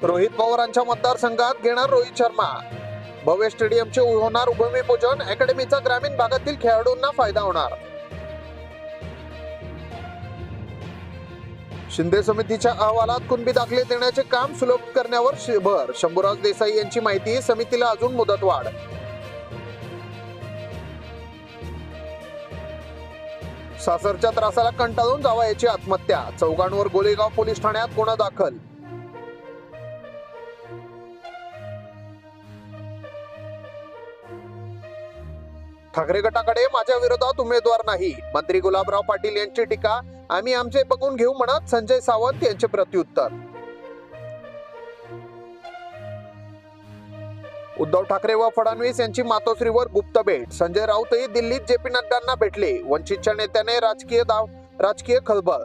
रोहित पवारांच्या मतदारसंघात घेणार रोहित शर्मा. भव्य स्टेडियमचे होणार भूमिपूजन. अकॅडमीचा ग्रामीण भागातील खेळाडूंना फायदा होणार. शिंदे समितीच्या अहवालात कुणबी दाखले देण्याचे काम सुलभ करण्यावर भर. शंभूराज देसाई यांची माहिती. समितीला अजून मुदतवाढ. सासरच्या त्रासाला कंटाळून जावयाची आत्महत्या. चौघांवर गोलेगाव पोलीस ठाण्यात गुन्हा दाखल. ठाकरे गटाकडे माझ्या विरोधात उमेदवार नाही. मंत्री गुलाबराव पाटील यांची टीका. आम्ही आमचे बघून घेऊ म्हणत संजय सावंत यांचे प्रत्युत्तर. उद्धव ठाकरे व फडणवीस यांची मातोश्रीवर गुप्त भेट. संजय राऊतही दिल्लीत जेपी नड्डांना भेटले. वंचितच्या नेत्याने राजकीय खळबळ.